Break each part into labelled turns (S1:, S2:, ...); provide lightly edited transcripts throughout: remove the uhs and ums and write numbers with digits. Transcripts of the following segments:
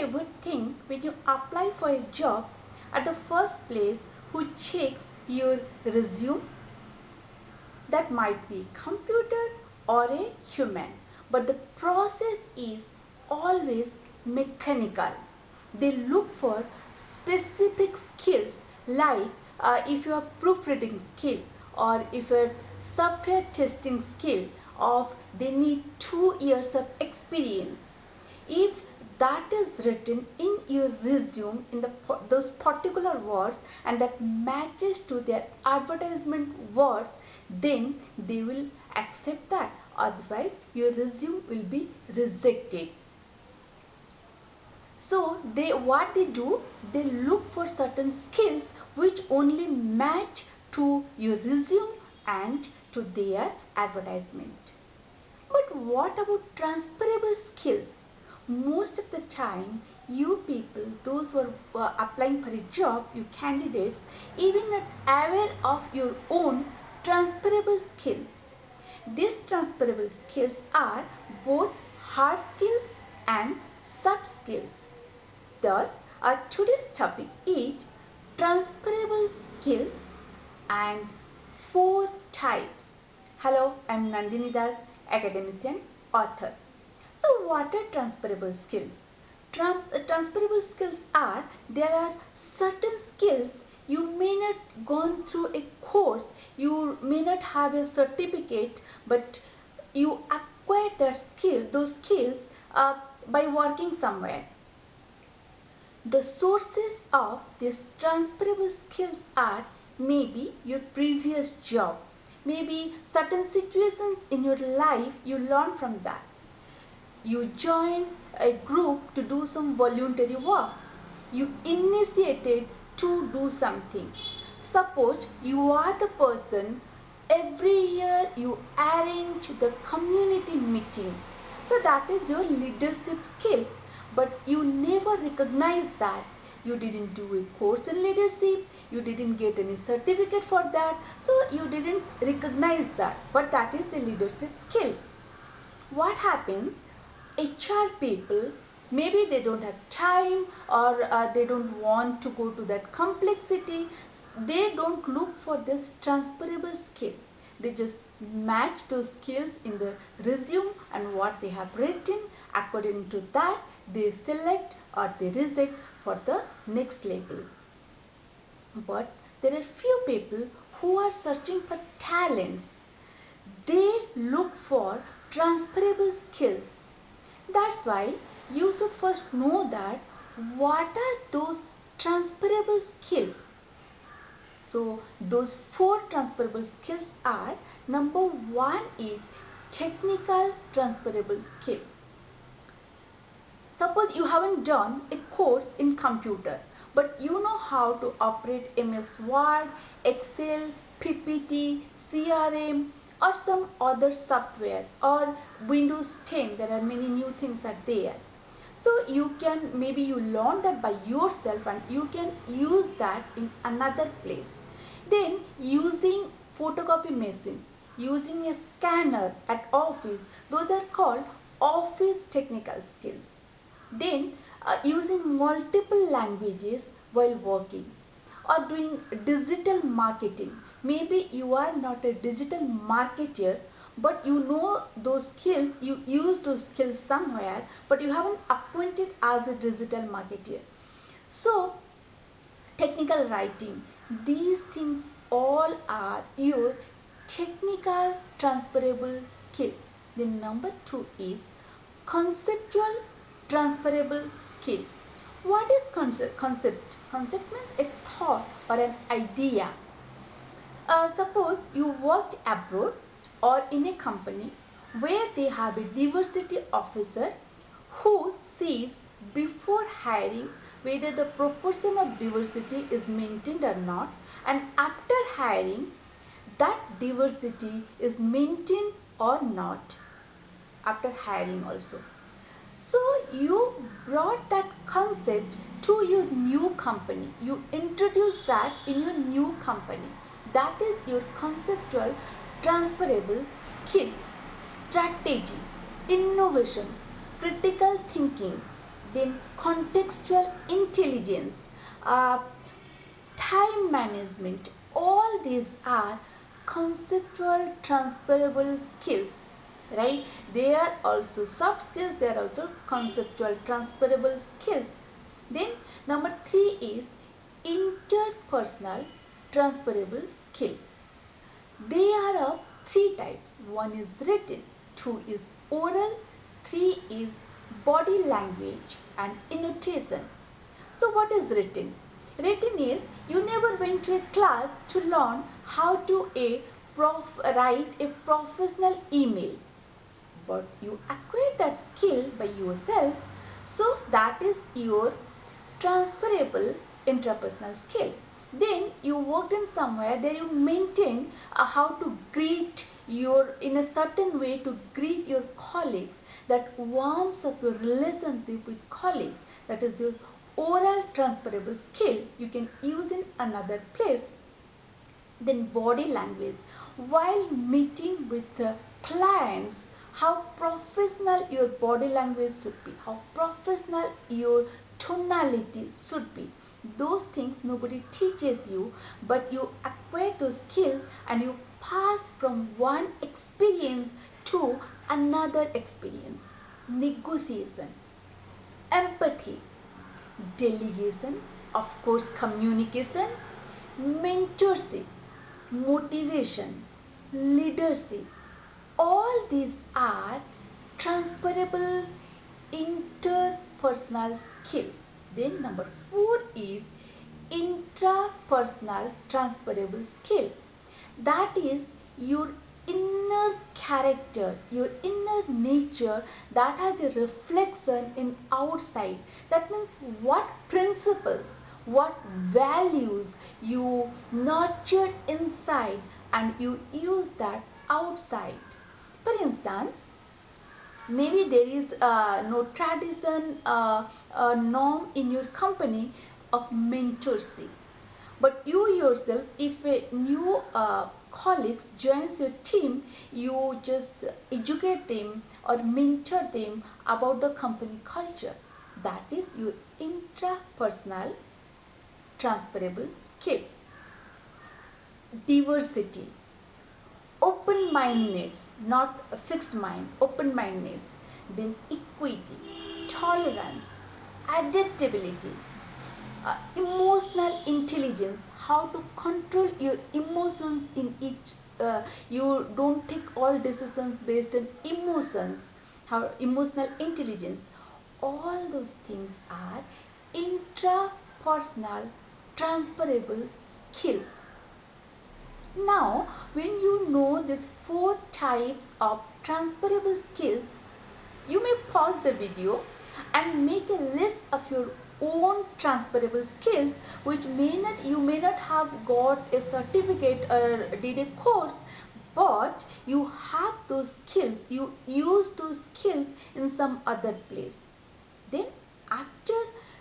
S1: ever think when you apply for a job, at the first place who checks your resume? That might be a computer or a human, but the process is always mechanical. They look for specific skills like if you have proofreading skill, or if you have software testing skill, of they need 2 years of experience. If that is written in your resume in those particular words and that matches to their advertisement words, then they will accept that. Otherwise your resume will be rejected. So what they do, they look for certain skills which only match to your resume and to their advertisement. But what about transferable skills? Most of the time, you people, those who are applying for a job, you candidates, even not aware of your own transferable skills. These transferable skills are both hard skills and soft skills. Thus, our today's topic is transferable skills and 4 types. Hello, I am Nandini Das, academician, author. So what are transferable skills? Transferable skills are, there are certain skills you may not gone through a course, you may not have a certificate, but you acquire those skills by working somewhere. The sources of these transferable skills are maybe your previous job, maybe certain situations in your life you learn from that. You join a group to do some voluntary work. You initiated to do something. Suppose you are the person, every year you arrange the community meeting. So that is your leadership skill. But you never recognize that. You didn't do a course in leadership. You didn't get any certificate for that. So you didn't recognize that. But that is the leadership skill. What happens? HR people, maybe they don't have time, or they don't want to go to that complexity. They don't look for this transferable skills. They just match those skills in the resume and what they have written. According to that, they select or they reject for the next level. But there are few people who are searching for talents. They look for transferable skills. That's why you should first know that what are those transferable skills. So those 4 transferable skills are, number 1 is technical transferable skill. Suppose you haven't done a course in computer, but you know how to operate MS Word, Excel, PPT, CRM, or some other software, or Windows 10. There are many new things are there. So you can, maybe you learn that by yourself and you can use that in another place. Then using photocopy machine, using a scanner at office, those are called office technical skills. Then using multiple languages while working, or doing digital marketing. Maybe you are not a digital marketer, but you know those skills, you use those skills somewhere, but you haven't appointed as a digital marketer. So technical writing, these things all are your technical transferable skill. Then number 2 is conceptual transferable skill. What is concept? Concept means a thought or an idea. Suppose you worked abroad or in a company where they have a diversity officer who sees before hiring whether the proportion of diversity is maintained or not, and after hiring that diversity is maintained or not after hiring also. So you brought that concept to your new company. You introduced that in your new company. That is your conceptual transferable skill. Strategy, innovation, critical thinking. then contextual intelligence, uh, time management. All these are conceptual transferable skills, right? They are also soft skills, they are also conceptual transferable skills. Then number 3 is interpersonal transferable skill. They are of 3 types. 1 is written, 2 is oral, 3 is body language and annotation. So what is written? Written is you never went to a class to learn how to write a professional email, but you acquire that skill by yourself. So that is your transferable intrapersonal skill. Then you worked in somewhere, there you maintain how to greet in a certain way to greet your colleagues, that warmth of your relationship with colleagues, that is your oral transferable skill you can use in another place. Then body language, while meeting with clients, how professional your body language should be, how professional your tonality should be. Those things nobody teaches you, but you acquire those skills and you pass from one experience to another experience. Negotiation, empathy, delegation, of course communication, mentorship, motivation, leadership. All these are transferable interpersonal skills. Then number 4 is intrapersonal transferable skill. That is your inner character, your inner nature that has a reflection in outside. That means what principles, what values you nurtured inside and you use that outside. For instance, maybe there is no tradition, norm in your company of mentorship, but you yourself, if a new colleague joins your team, you just educate them or mentor them about the company culture. That is your intrapersonal transferable skill. Diversity, open-mindedness, not a fixed mind, open-mindedness. Then equity, tolerance, adaptability, emotional intelligence, how to control your emotions in each. You don't take all decisions based on emotions. How emotional intelligence. All those things are intrapersonal transferable skills. Now, when you know these 4 types of transferable skills, you may pause the video and make a list of your own transferable skills which you may not have got a certificate or did a course, but you have those skills, you use those skills in some other place. Then after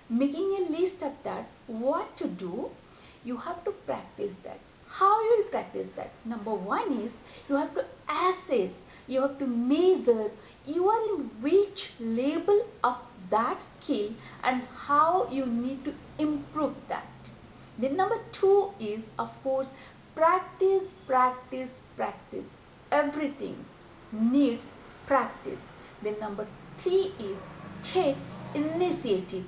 S1: making a list of that, what to do? You have to practice that. How you will practice that? Number 1 is you have to assess, you have to measure you are in which level of that skill and how you need to improve that. Then number 2 is, of course, practice, practice, practice. Everything needs practice. Then number 3 is take initiative.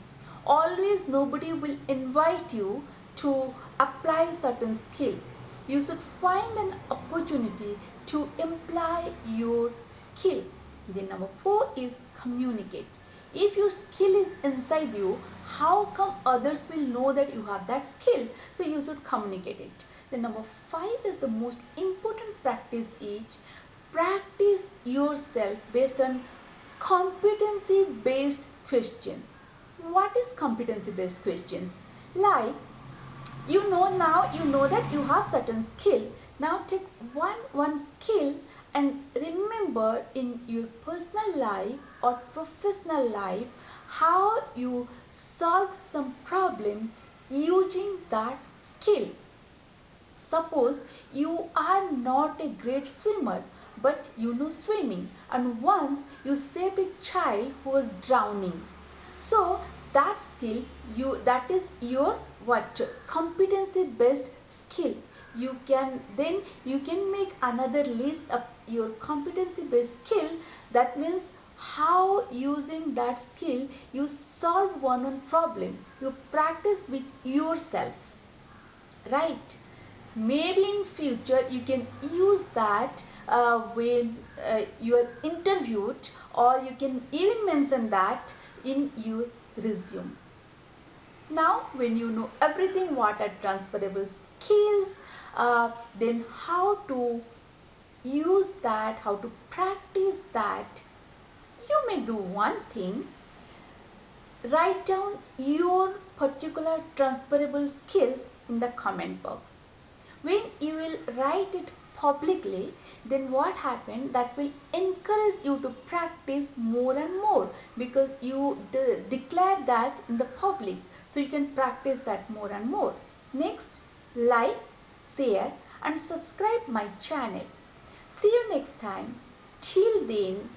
S1: Always nobody will invite you to apply certain skill. You should find an opportunity to apply your skill. Then number 4 is communicate. If your skill is inside you, how come others will know that you have that skill? So you should communicate it. Then number 5 is the most important practice is practice yourself based on competency based questions. What is competency based questions? Like, now you know that you have certain skill. Now take one skill and remember in your personal life or professional life how you solve some problem using that skill. Suppose you are not a great swimmer, but you know swimming, and once you saved a child who was drowning. So that skill, that is your what competency based skill. You can make another list of your competency based skill. That means how using that skill you solve one problem, you practice with yourself, right? Maybe in future you can use that when you are interviewed, or you can even mention that in your resume. Now when you know everything what are transferable skills, then how to use that, how to practice that, you may do one thing. Write down your particular transferable skills in the comment box. When you will write it publicly, then what happened, that will encourage you to practice more and more, because you declare that in the public, so you can practice that more and more. Next, like, share and subscribe my channel. See you next time. Till then,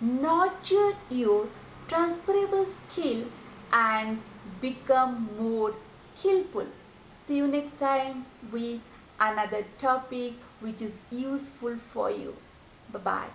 S1: nurture your transferable skill and become more skillful. See you next time with another topic which is useful for you. Bye bye.